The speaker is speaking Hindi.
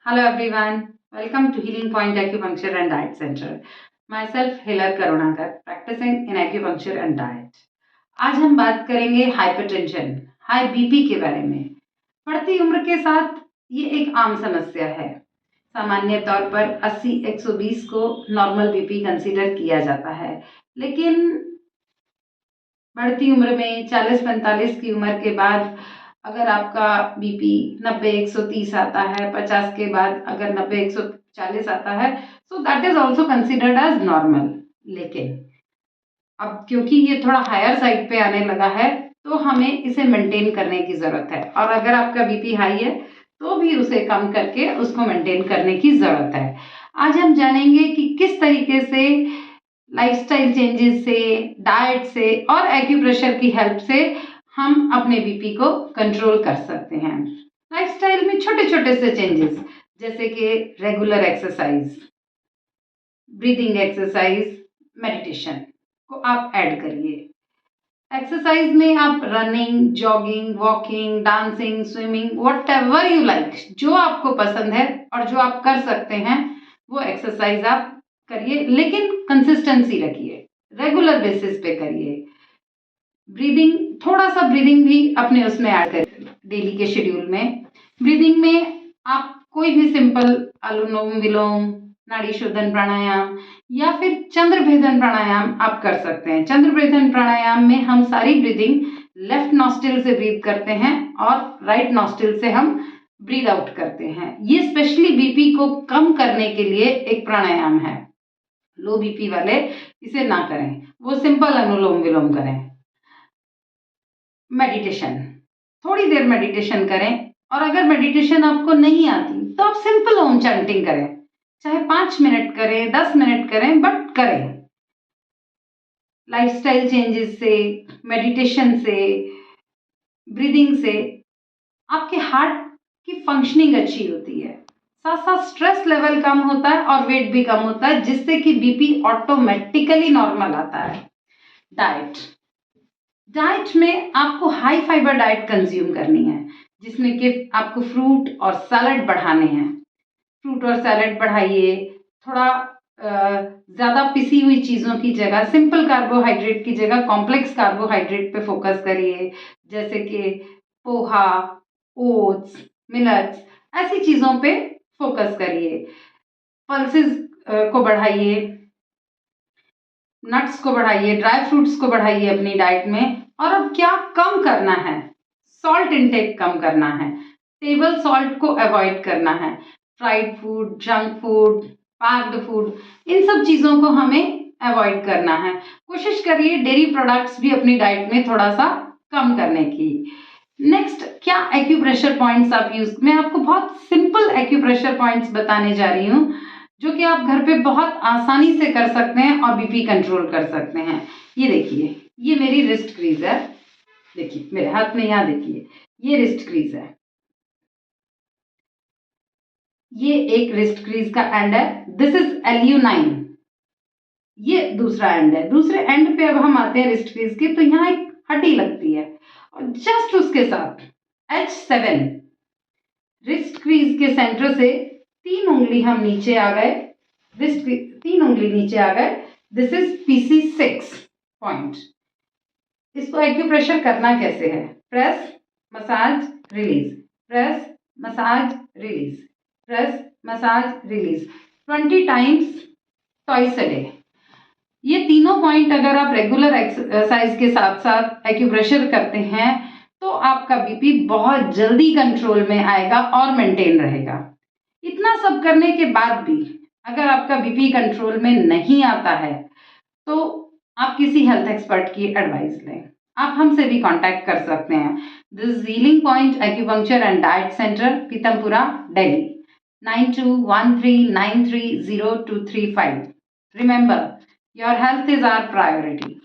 Hello everyone, welcome to Healing Point Acupuncture and Diet Center. Myself Hilar Karunakar, practicing in acupuncture and diet. आज हम बात करेंगे हाइपरटेंशन, हाई बीपी के बारे में। बढ़ती उम्र के साथ ये एक आम समस्या है। सामान्य तौर पर 80-120 को नॉर्मल बीपी कंसीडर किया जाता है, लेकिन बढ़ती उम्र में 40-45 की उम्र के बाद अगर आपका बीपी 90-130 आता है, 50 के बाद अगर 90-140 आता है, so that is also considered as normal. लेकिन अब क्योंकि ये थोड़ा हायर साइड पे आने लगा है, तो हमें इसे मेंटेन करने की ज़रूरत है। और अगर आपका बीपी हाई है तो भी उसे कम करके उसको मेंटेन करने की ज़रूरत है। आज हम जानेंगे कि किस तरीके से लाइफस्टाइल चेंजेस से, डाइट से और एक्यूप्रेशर की हेल्प से हम अपने बीपी को कंट्रोल कर सकते हैं। लाइफस्टाइल में छोटे छोटे से चेंजेस जैसे कि regular exercise, breathing exercise, meditation को आप ऐड करिए। एक्सरसाइज में आप running, jogging, walking, dancing, swimming, whatever you like, जो आपको पसंद है और जो आप कर सकते हैं वो एक्सरसाइज आप करिए, लेकिन कंसिस्टेंसी रखिए, रेगुलर बेसिस पे करिए। ब्रीदिंग, थोड़ा सा ब्रीदिंग भी अपने उसमें ऐड करिए डेली के शेड्यूल में। ब्रीदिंग में आप कोई भी सिंपल अनुलोम विलोम, नाड़ी शोधन प्राणायाम या फिर चंद्र भेदन प्राणायाम आप कर सकते हैं। चंद्र भेदन प्राणायाम में हम सारी ब्रीदिंग लेफ्ट नॉस्ट्रिल से ब्रीथ करते हैं और राइट नॉस्ट्रिल से हम ब्रीथ आउट करते हैं। ये स्पेशली बीपी को कम करने के लिए एक प्राणायाम है। लो बीपी वाले इसे ना करें, वो सिंपल अनुलोम विलोम करें। मेडिटेशन, थोड़ी देर मेडिटेशन करें, और अगर मेडिटेशन आपको नहीं आती तो आप सिंपल ओम चैंटिंग करें, चाहे 5 मिनट करें, 10 मिनट करें, बट करें। लाइफस्टाइल चेंजेस से, मेडिटेशन से, ब्रीदिंग से आपके हार्ट की फंक्शनिंग अच्छी होती है, साथ साथ स्ट्रेस लेवल कम होता है और वेट भी कम होता है, जिससे कि बीपी ऑटोमेटिकली नॉर्मल आता है। डाइट में आपको हाई फाइबर डाइट कंज्यूम करनी है, जिसमें कि आपको फ्रूट और सैलड बढ़ाने हैं। फ्रूट और सैलड बढ़ाइए। थोड़ा ज़्यादा पिसी हुई चीज़ों की जगह, सिंपल कार्बोहाइड्रेट की जगह कॉम्प्लेक्स कार्बोहाइड्रेट पे फोकस करिए, जैसे कि पोहा, ओट्स, मिलेट्स, ऐसी चीज़ों पे फोकस करिए। पल्सेस को बढ़ाइए, नट्स को बढ़ाइए, ड्राई फ्रूट्स को बढ़ाइए अपनी डाइट में। और अब क्या कम करना है? सॉल्ट इंटेक कम करना है, टेबल सॉल्ट को अवॉइड करना है। Fried food, junk food, packed food, इन सब चीज़ों को हमें अवॉइड करना है। कोशिश करिए डेयरी प्रोडक्ट्स भी अपनी डाइट में थोड़ा सा कम करने की। नेक्स्ट, क्या एक्यूप्रेशर पॉइंट्स आप यूज, मैं आपको बहुत सिंपल एक्यूप्रेशर पॉइंट्स बताने जा रही हूँ, जो कि आप घर पे बहुत आसानी से कर सकते हैं और बीपी कंट्रोल कर सकते हैं। ये देखिए, ये मेरी रिस्ट क्रीज है। देखिए मेरे हाथ में, यहाँ देखिए, ये रिस्ट क्रीज है। ये एक रिस्ट क्रीज का एंड है, दिस इज LU9। ये दूसरा एंड है। दूसरे एंड पे अब हम आते हैं रिस्ट क्रीज के, तो यहाँ एक हड्डी लगती है और जस्ट उसके साथ H7, रिस्ट क्रीज के सेंटर से 3 उंगली हम नीचे आ गए, रिस्ट 3 उंगली नीचे आ गए। This is PC6 point. इसको एक्यूप्रेशर करना कैसे है? Press, massage, release, press, massage, release, press, massage, release, 20 times twice a day. ये तीनों पॉइंट अगर आप रेगुलर एक्सरसाइज के साथ साथ एक्यूप्रेशर करते हैं तो आपका बीपी बहुत जल्दी कंट्रोल में आएगा और मेंटेन रहेगा। इतना सब करने के बाद भी अगर आपका बीपी कंट्रोल में नहीं आता है तो आप किसी हेल्थ एक्सपर्ट की एडवाइस लें। आप हमसे भी कांटेक्ट कर सकते हैं। This healing point acupuncture and diet centre, Pitampura, Delhi, 9213930235। Remember, your health is our priority.